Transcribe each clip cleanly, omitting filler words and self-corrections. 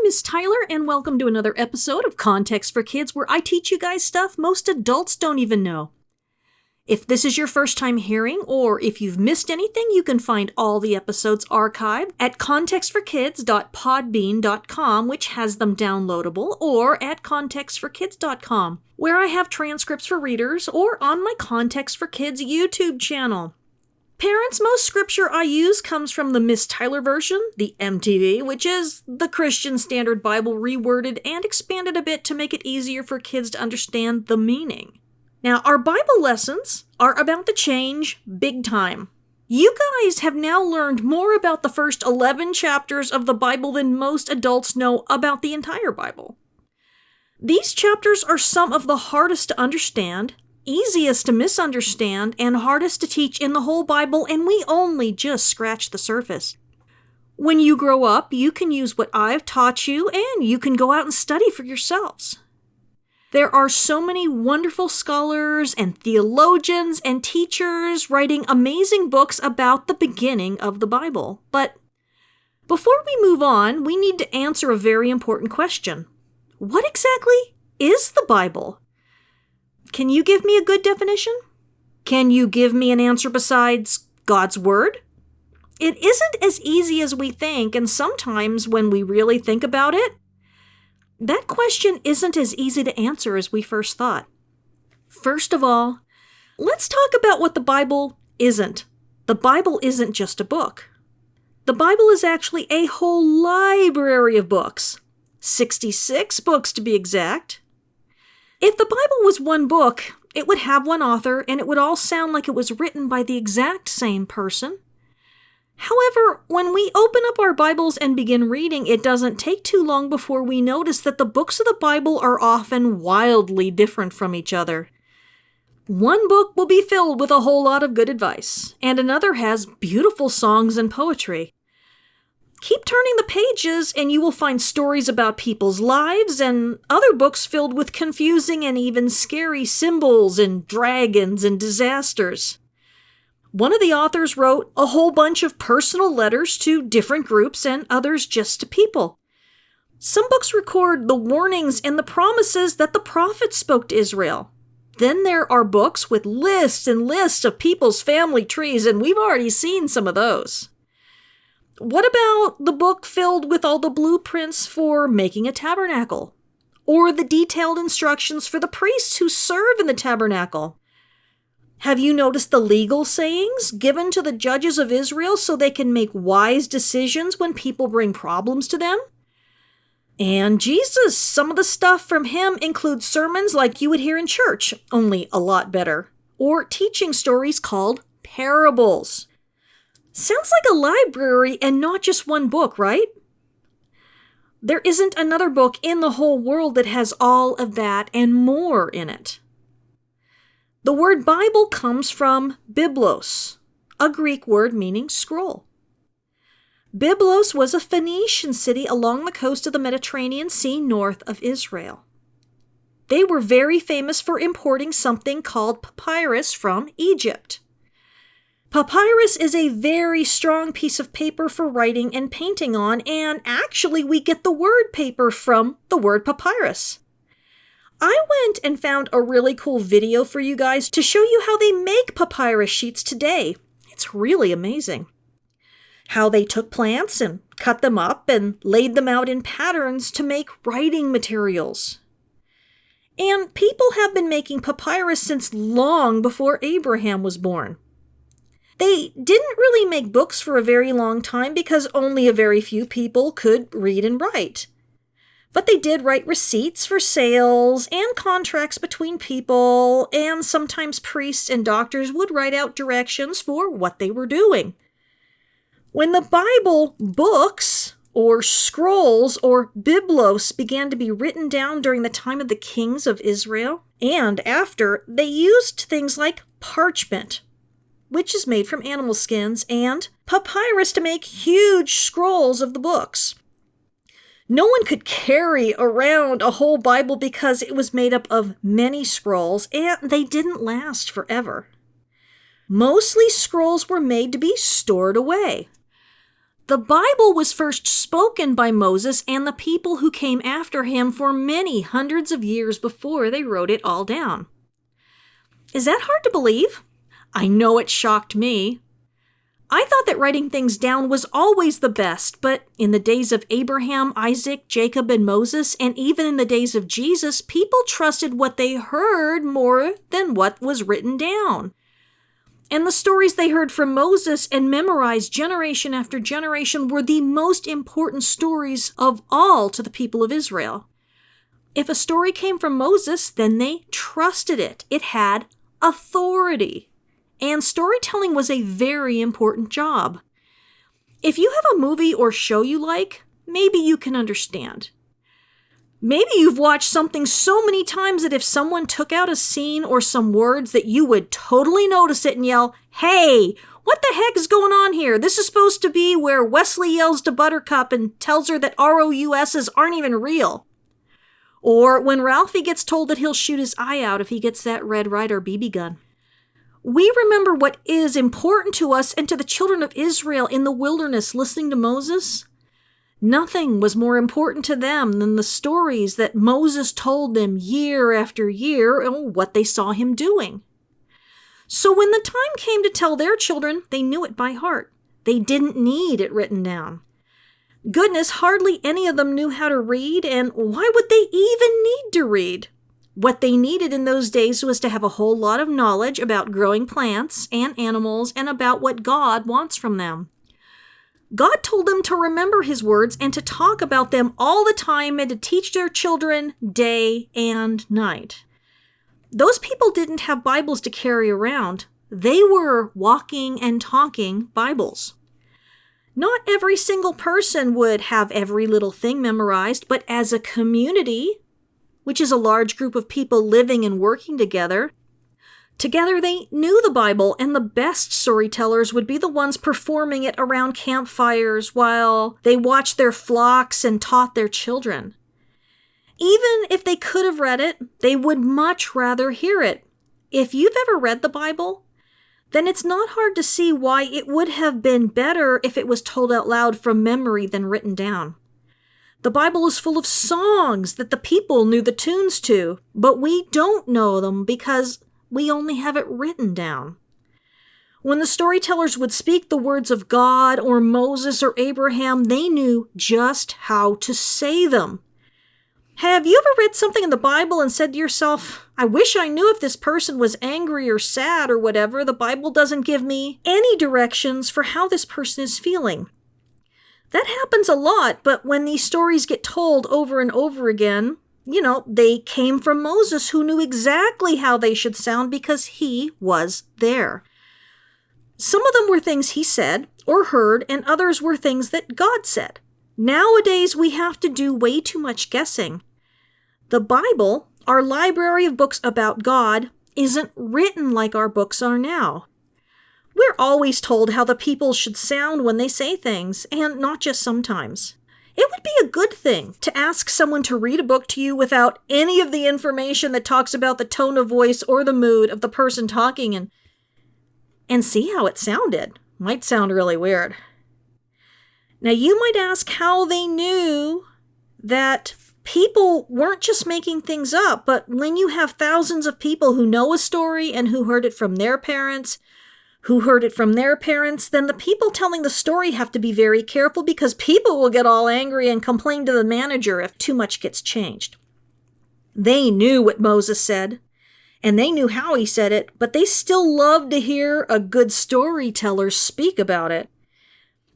is Tyler, and welcome to another episode of Context for Kids, where I teach you guys stuff most adults don't even know. If this is your first time hearing, or if you've missed anything, you can find all the episodes archived at contextforkids.podbean.com, which has them downloadable, or at contextforkids.com, where I have transcripts for readers, or on my Context for Kids YouTube channel. Parents, most scripture I use comes from the Miss Tyler version, the MTV, which is the Christian Standard Bible reworded and expanded a bit to make it easier for kids to understand the meaning. Now, our Bible lessons are about to change big time. You guys have now learned more about the first 11 chapters of the Bible than most adults know about the entire Bible. These chapters are some of the hardest to understand, easiest to misunderstand, and hardest to teach in the whole Bible, and we only just scratched the surface. When you grow up, you can use what I've taught you, and you can go out and study for yourselves. There are so many wonderful scholars and theologians and teachers writing amazing books about the beginning of the Bible. But before we move on, we need to answer a very important question. What exactly is the Bible? Can you give me a good definition? Can you give me an answer besides God's Word? It isn't as easy as we think, and sometimes when we really think about it, that question isn't as easy to answer as we first thought. First of all, let's talk about what the Bible isn't. The Bible isn't just a book. The Bible is actually a whole library of books. 66 books to be exact. If the Bible was one book, it would have one author, and it would all sound like it was written by the exact same person. However, when we open up our Bibles and begin reading, it doesn't take too long before we notice that the books of the Bible are often wildly different from each other. One book will be filled with a whole lot of good advice, and another has beautiful songs and poetry. Keep turning the pages and you will find stories about people's lives and other books filled with confusing and even scary symbols and dragons and disasters. One of the authors wrote a whole bunch of personal letters to different groups and others just to people. Some books record the warnings and the promises that the prophets spoke to Israel. Then there are books with lists and lists of people's family trees, and we've already seen some of those. What about the book filled with all the blueprints for making a tabernacle? Or the detailed instructions for the priests who serve in the tabernacle? Have you noticed the legal sayings given to the judges of Israel so they can make wise decisions when people bring problems to them? And Jesus, some of the stuff from him includes sermons like you would hear in church, only a lot better, or teaching stories called parables. Sounds like a library and not just one book, right? There isn't another book in the whole world that has all of that and more in it. The word Bible comes from biblos, a Greek word meaning scroll. Byblos was a Phoenician city along the coast of the Mediterranean Sea north of Israel. They were very famous for importing something called papyrus from Egypt. Papyrus is a very strong piece of paper for writing and painting on, and actually we get the word paper from the word papyrus. I went and found a really cool video for you guys to show you how they make papyrus sheets today. It's really amazing. How they took plants and cut them up and laid them out in patterns to make writing materials. And people have been making papyrus since long before Abraham was born. They didn't really make books for a very long time because only a very few people could read and write. But they did write receipts for sales and contracts between people, and sometimes priests and doctors would write out directions for what they were doing. When the Bible books, or scrolls, or biblos began to be written down during the time of the kings of Israel, and after, they used things like parchment, which is made from animal skins, and papyrus to make huge scrolls of the books. No one could carry around a whole Bible because it was made up of many scrolls, and they didn't last forever. Mostly scrolls were made to be stored away. The Bible was first spoken by Moses and the people who came after him for many hundreds of years before they wrote it all down. Is that hard to believe? I know it shocked me. I thought that writing things down was always the best, but in the days of Abraham, Isaac, Jacob, and Moses, and even in the days of Jesus, people trusted what they heard more than what was written down. And the stories they heard from Moses and memorized generation after generation were the most important stories of all to the people of Israel. If a story came from Moses, then they trusted it. It had authority. And storytelling was a very important job. If you have a movie or show you like, maybe you can understand. Maybe you've watched something so many times that if someone took out a scene or some words that you would totally notice it and yell, "Hey, what the heck is going on here? This is supposed to be where Wesley yells to Buttercup and tells her that ROUSs aren't even real." Or when Ralphie gets told that he'll shoot his eye out if he gets that Red Ryder BB gun. We remember what is important to us and to the children of Israel in the wilderness listening to Moses. Nothing was more important to them than the stories that Moses told them year after year and what they saw him doing. So when the time came to tell their children, they knew it by heart. They didn't need it written down. Goodness, hardly any of them knew how to read, and why would they even need to read? What they needed in those days was to have a whole lot of knowledge about growing plants and animals and about what God wants from them. God told them to remember his words and to talk about them all the time and to teach their children day and night. Those people didn't have Bibles to carry around. They were walking and talking Bibles. Not every single person would have every little thing memorized, but as a community, which is a large group of people living and working together they knew the Bible, and the best storytellers would be the ones performing it around campfires while they watched their flocks and taught their children. Even if they could have read it, they would much rather hear it. If you've ever read the Bible, then it's not hard to see why it would have been better if it was told out loud from memory than written down. The Bible is full of songs that the people knew the tunes to, but we don't know them because we only have it written down. When the storytellers would speak the words of God or Moses or Abraham, they knew just how to say them. Have you ever read something in the Bible and said to yourself, "I wish I knew if this person was angry or sad or whatever. The Bible doesn't give me any directions for how this person is feeling." That happens a lot, but when these stories get told over and over again, they came from Moses, who knew exactly how they should sound because he was there. Some of them were things he said or heard, and others were things that God said. Nowadays, we have to do way too much guessing. The Bible, our library of books about God, isn't written like our books are now. We're always told how the people should sound when they say things, and not just sometimes. It would be a good thing to ask someone to read a book to you without any of the information that talks about the tone of voice or the mood of the person talking and see how it sounded. Might sound really weird. Now you might ask how they knew that people weren't just making things up, but when you have thousands of people who know a story and who heard it from their parents, then the people telling the story have to be very careful because people will get all angry and complain to the manager if too much gets changed. They knew what Moses said, and they knew how he said it, but they still loved to hear a good storyteller speak about it.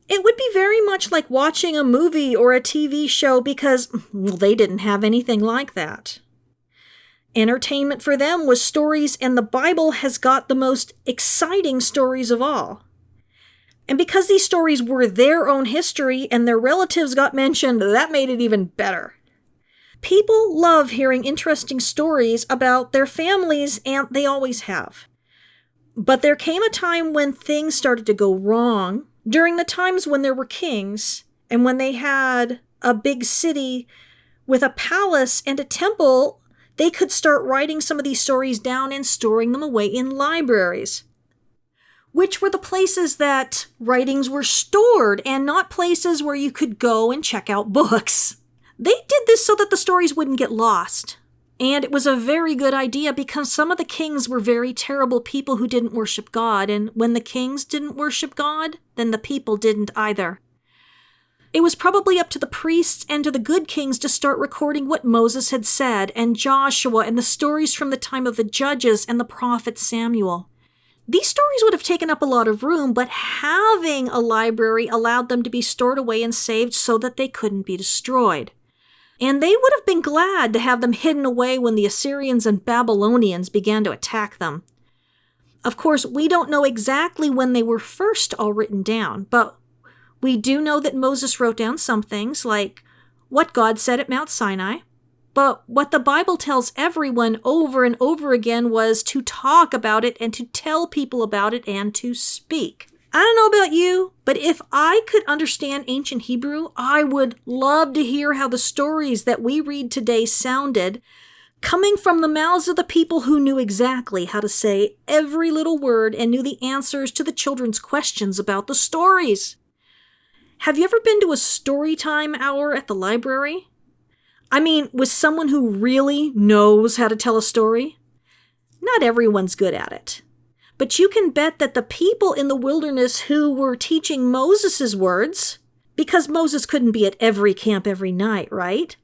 It would be very much like watching a movie or a TV show because, they didn't have anything like that. Entertainment for them was stories, and the Bible has got the most exciting stories of all. And because these stories were their own history and their relatives got mentioned, that made it even better. People love hearing interesting stories about their families, and they always have. But there came a time when things started to go wrong, during the times when there were kings, and when they had a big city with a palace and a temple. They could start writing some of these stories down and storing them away in libraries. which were the places that writings were stored and not places where you could go and check out books. They did this so that the stories wouldn't get lost. And it was a very good idea because some of the kings were very terrible people who didn't worship God. And when the kings didn't worship God, then the people didn't either. It was probably up to the priests and to the good kings to start recording what Moses had said, and Joshua, and the stories from the time of the judges and the prophet Samuel. These stories would have taken up a lot of room, but having a library allowed them to be stored away and saved so that they couldn't be destroyed. And they would have been glad to have them hidden away when the Assyrians and Babylonians began to attack them. Of course, we don't know exactly when they were first all written down, but we do know that Moses wrote down some things, like what God said at Mount Sinai. But what the Bible tells everyone over and over again was to talk about it and to tell people about it and to speak. I don't know about you, but if I could understand ancient Hebrew, I would love to hear how the stories that we read today sounded, coming from the mouths of the people who knew exactly how to say every little word and knew the answers to the children's questions about the stories. Have you ever been to a story time hour at the library? I mean, with someone who really knows how to tell a story? Not everyone's good at it. But you can bet that the people in the wilderness who were teaching Moses' words, because Moses couldn't be at every camp every night, right?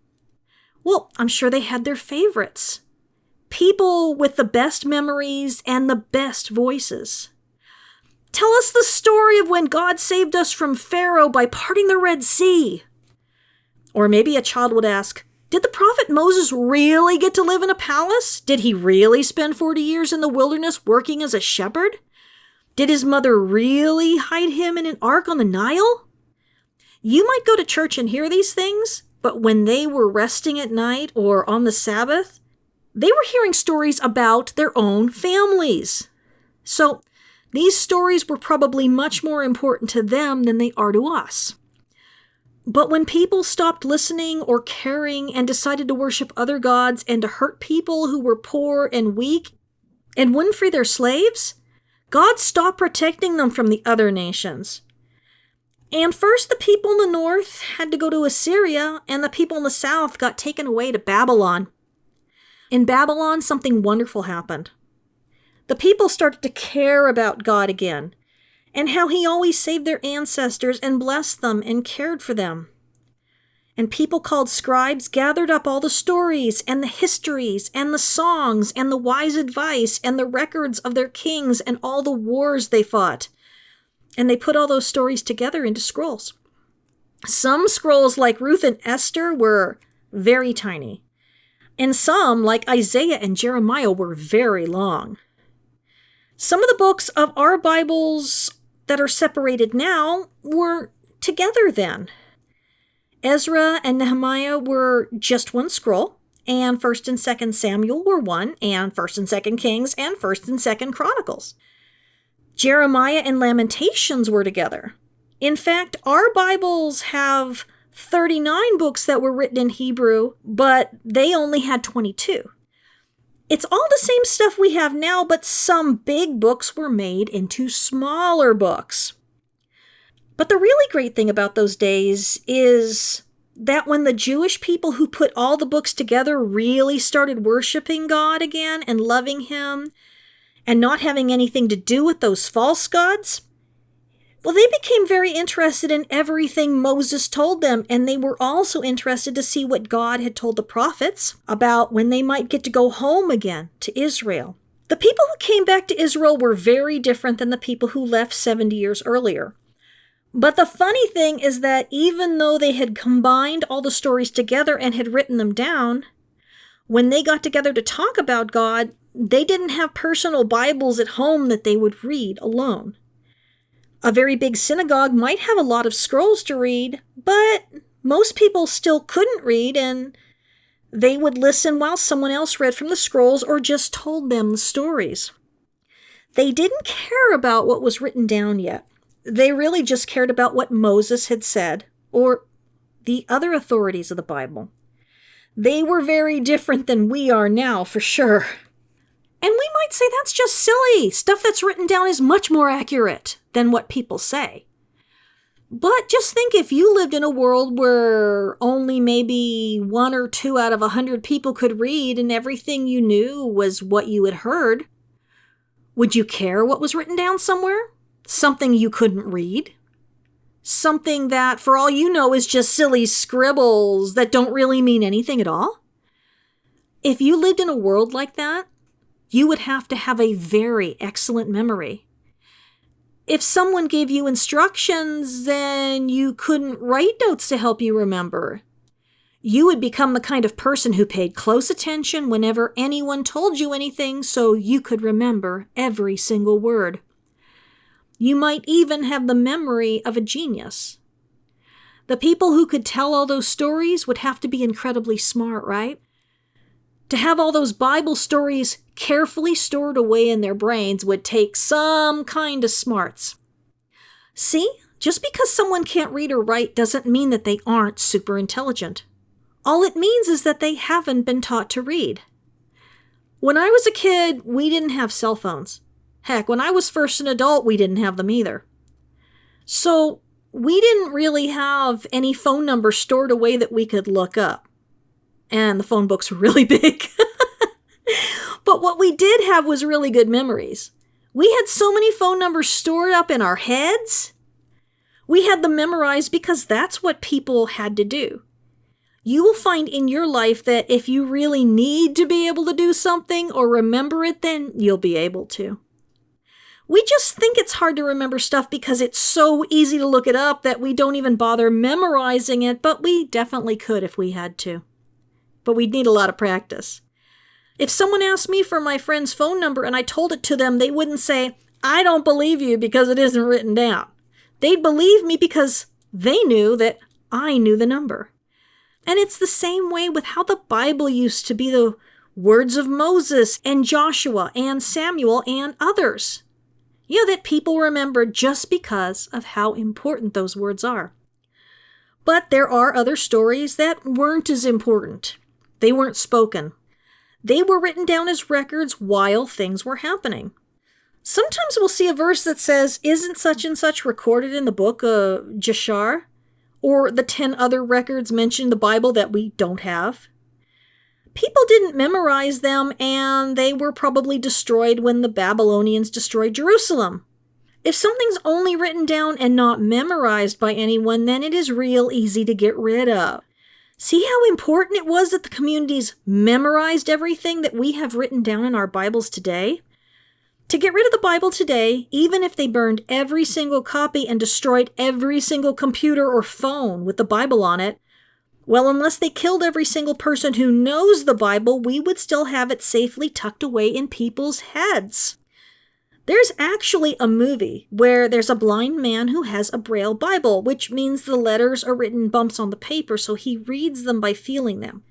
Well, I'm sure they had their favorites. People with the best memories and the best voices. Tell us the story of when God saved us from Pharaoh by parting the Red Sea. Or maybe a child would ask, did the prophet Moses really get to live in a palace? Did he really spend 40 years in the wilderness working as a shepherd? Did his mother really hide him in an ark on the Nile? You might go to church and hear these things, but when they were resting at night or on the Sabbath, they were hearing stories about their own families. So these stories were probably much more important to them than they are to us. But when people stopped listening or caring and decided to worship other gods and to hurt people who were poor and weak and wouldn't free their slaves, God stopped protecting them from the other nations. And first the people in the north had to go to Assyria, and the people in the south got taken away to Babylon. In Babylon, something wonderful happened. The people started to care about God again, and how he always saved their ancestors and blessed them and cared for them. And people called scribes gathered up all the stories and the histories and the songs and the wise advice and the records of their kings and all the wars they fought. And they put all those stories together into scrolls. Some scrolls, like Ruth and Esther, were very tiny. And some, like Isaiah and Jeremiah, were very long. Some of the books of our Bibles that are separated now were together then. Ezra and Nehemiah were just one scroll, and 1st and 2nd Samuel were one, and 1st and 2nd Kings, and 1st and 2nd Chronicles. Jeremiah and Lamentations were together. In fact, our Bibles have 39 books that were written in Hebrew, but they only had 22. It's all the same stuff we have now, but some big books were made into smaller books. But the really great thing about those days is that when the Jewish people who put all the books together really started worshiping God again and loving him and not having anything to do with those false gods, well, they became very interested in everything Moses told them, and they were also interested to see what God had told the prophets about when they might get to go home again to Israel. The people who came back to Israel were very different than the people who left 70 years earlier. But the funny thing is that even though they had combined all the stories together and had written them down, when they got together to talk about God, they didn't have personal Bibles at home that they would read alone. A very big synagogue might have a lot of scrolls to read, but most people still couldn't read, and they would listen while someone else read from the scrolls or just told them the stories. They didn't care about what was written down yet. They really just cared about what Moses had said, or the other authorities of the Bible. They were very different than we are now, for sure. And we might say that's just silly. Stuff that's written down is much more accurate than what people say. But just think, if you lived in a world where only maybe 1 or 2 out of 100 people could read and everything you knew was what you had heard, would you care what was written down somewhere? Something you couldn't read? Something that, for all you know, is just silly scribbles that don't really mean anything at all? If you lived in a world like that, you would have to have a very excellent memory. If someone gave you instructions, then you couldn't write notes to help you remember. You would become the kind of person who paid close attention whenever anyone told you anything so you could remember every single word. You might even have the memory of a genius. The people who could tell all those stories would have to be incredibly smart, right? To have all those Bible stories carefully stored away in their brains would take some kind of smarts. See, just because someone can't read or write doesn't mean that they aren't super intelligent. All it means is that they haven't been taught to read. When I was a kid, we didn't have cell phones. Heck, when I was first an adult, we didn't have them either. So we didn't really have any phone numbers stored away that we could look up. And the phone books were really big. But what we did have was really good memories. We had so many phone numbers stored up in our heads. We had them memorized because that's what people had to do. You will find in your life that if you really need to be able to do something or remember it, then you'll be able to. We just think it's hard to remember stuff because it's so easy to look it up that we don't even bother memorizing it, but we definitely could if we had to. But we'd need a lot of practice. If someone asked me for my friend's phone number and I told it to them, they wouldn't say, "I don't believe you because it isn't written down." They'd believe me because they knew that I knew the number. And it's the same way with how the Bible used to be the words of Moses and Joshua and Samuel and others. You know, that people remember just because of how important those words are. But there are other stories that weren't as important. They weren't spoken. They were written down as records while things were happening. Sometimes we'll see a verse that says, "Isn't such and such recorded in the book of Jashar?" Or the 10 other records mentioned in the Bible that we don't have. People didn't memorize them, and they were probably destroyed when the Babylonians destroyed Jerusalem. If something's only written down and not memorized by anyone, then it is real easy to get rid of. See how important it was that the communities memorized everything that we have written down in our Bibles today? To get rid of the Bible today, even if they burned every single copy and destroyed every single computer or phone with the Bible on it, well, unless they killed every single person who knows the Bible, we would still have it safely tucked away in people's heads. There's actually a movie where there's a blind man who has a Braille Bible, which means the letters are written bumps on the paper, so he reads them by feeling them.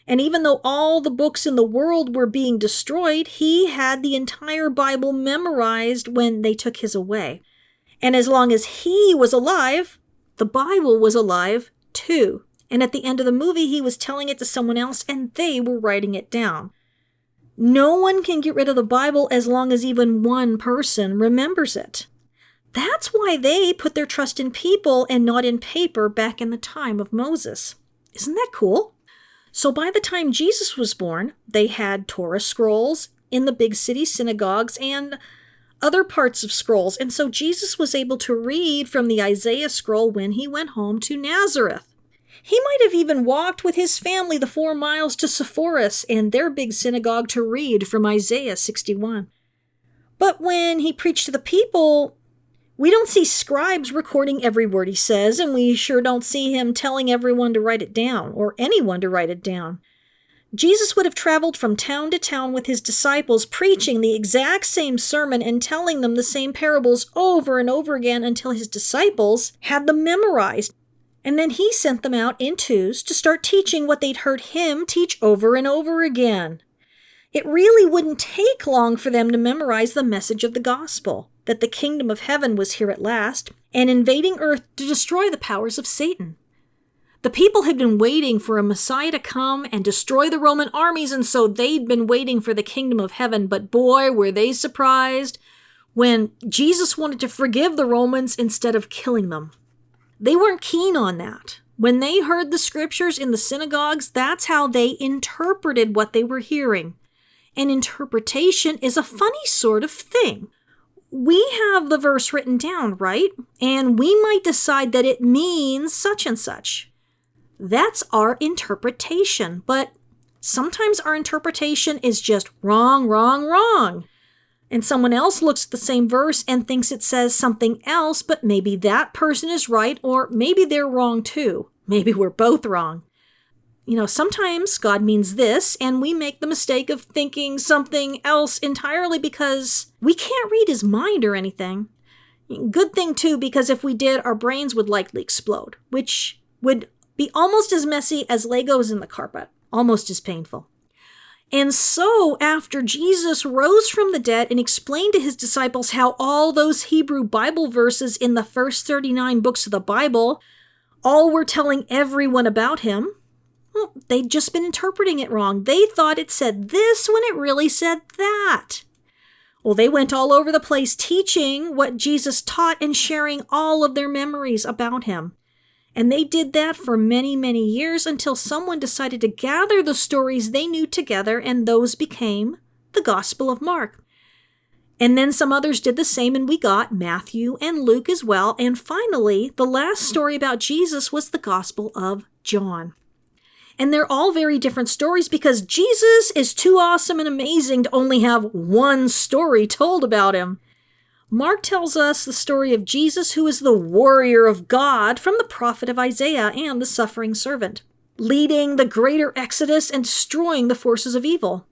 And even though all the books in the world were being destroyed, he had the entire Bible memorized when they took his away. And as long as he was alive, the Bible was alive too. And at the end of the movie, he was telling it to someone else, and they were writing it down. No one can get rid of the Bible as long as even one person remembers it. That's why they put their trust in people and not in paper back in the time of Moses. Isn't that cool? So by the time Jesus was born, they had Torah scrolls in the big city synagogues and other parts of scrolls. And so Jesus was able to read from the Isaiah scroll when he went home to Nazareth. He might have even walked with his family the 4 miles to Sepphoris and their big synagogue to read from Isaiah 61. But when he preached to the people, we don't see scribes recording every word he says, and we sure don't see him telling everyone to write it down, or anyone to write it down. Jesus would have traveled from town to town with his disciples, preaching the exact same sermon and telling them the same parables over and over again until his disciples had them memorized. And then he sent them out in twos to start teaching what they'd heard him teach over and over again. It really wouldn't take long for them to memorize the message of the gospel, that the kingdom of heaven was here at last, and invading earth to destroy the powers of Satan. The people had been waiting for a Messiah to come and destroy the Roman armies, and so they'd been waiting for the kingdom of heaven. But boy, were they surprised when Jesus wanted to forgive the Romans instead of killing them. They weren't keen on that. When they heard the scriptures in the synagogues, that's how they interpreted what they were hearing. And interpretation is a funny sort of thing. We have the verse written down, right? And we might decide that it means such and such. That's our interpretation. But sometimes our interpretation is just wrong. And someone else looks at the same verse and thinks it says something else, but maybe that person is right, or maybe they're wrong too. Maybe we're both wrong. Sometimes God means this, and we make the mistake of thinking something else entirely because we can't read his mind or anything. Good thing too, because if we did, our brains would likely explode, which would be almost as messy as Legos in the carpet, almost as painful. And so, after Jesus rose from the dead and explained to his disciples how all those Hebrew Bible verses in the first 39 books of the Bible all were telling everyone about him, well, they'd just been interpreting it wrong. They thought it said this when it really said that. Well, they went all over the place teaching what Jesus taught and sharing all of their memories about him. And they did that for many, many years until someone decided to gather the stories they knew together, and those became the Gospel of Mark. And then some others did the same, and we got Matthew and Luke as well. And finally, the last story about Jesus was the Gospel of John. And they're all very different stories because Jesus is too awesome and amazing to only have one story told about him. Mark tells us the story of Jesus, who is the warrior of God from the prophet of Isaiah and the suffering servant, leading the greater exodus and destroying the forces of evil.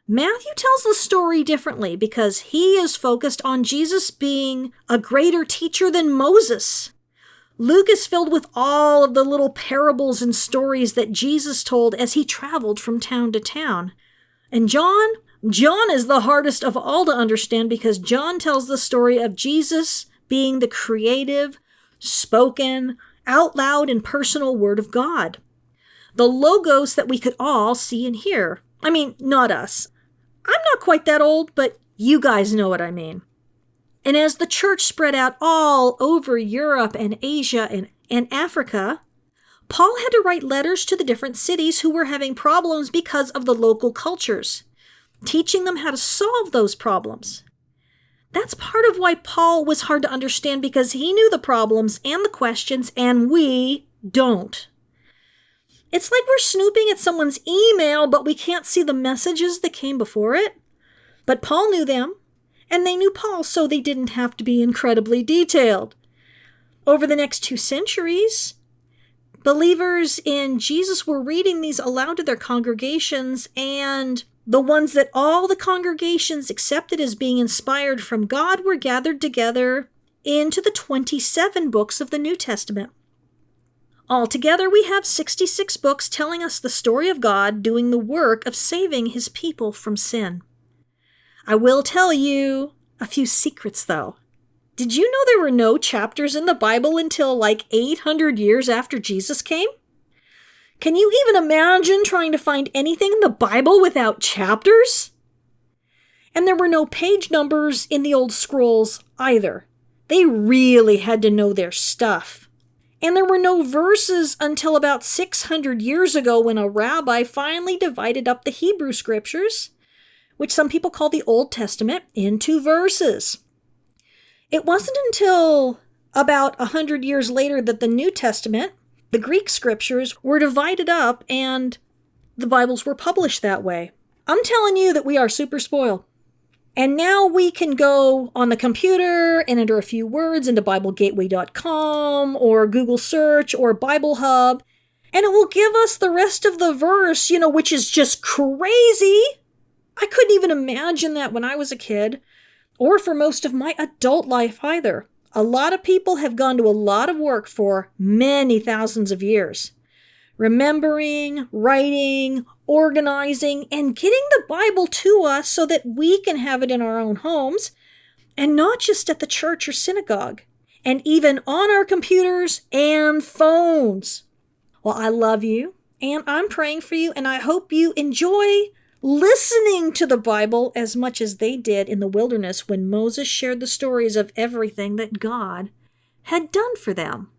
Matthew tells the story differently because he is focused on Jesus being a greater teacher than Moses. Luke is filled with all of the little parables and stories that Jesus told as he traveled from town to town. And John is the hardest of all to understand because John tells the story of Jesus being the creative, spoken, out loud and personal word of God. The logos that we could all see and hear. I mean, not us. I'm not quite that old, but you guys know what I mean. And as the church spread out all over Europe and Asia and Africa, Paul had to write letters to the different cities who were having problems because of the local cultures, teaching them how to solve those problems. That's part of why Paul was hard to understand, because he knew the problems and the questions, and we don't. It's like we're snooping at someone's email, but we can't see the messages that came before it. But Paul knew them, and they knew Paul, so they didn't have to be incredibly detailed. Over the next 2 centuries, believers in Jesus were reading these aloud to their congregations, and the ones that all the congregations accepted as being inspired from God were gathered together into the 27 books of the New Testament. Altogether, we have 66 books telling us the story of God doing the work of saving his people from sin. I will tell you a few secrets, though. Did you know there were no chapters in the Bible until like 800 years after Jesus came? Can you even imagine trying to find anything in the Bible without chapters? And there were no page numbers in the old scrolls either. They really had to know their stuff. And there were no verses until about 600 years ago when a rabbi finally divided up the Hebrew scriptures, which some people call the Old Testament, into verses. It wasn't until about 100 years later that the New Testament, the Greek scriptures, were divided up and the Bibles were published that way. I'm telling you that we are super spoiled. And now we can go on the computer and enter a few words into BibleGateway.com or Google Search or Bible Hub, and it will give us the rest of the verse, which is just crazy. I couldn't even imagine that when I was a kid, or for most of my adult life either. A lot of people have gone to a lot of work for many thousands of years, remembering, writing, organizing, and getting the Bible to us so that we can have it in our own homes, and not just at the church or synagogue, and even on our computers and phones. Well, I love you, and I'm praying for you, and I hope you enjoy listening to the Bible as much as they did in the wilderness when Moses shared the stories of everything that God had done for them.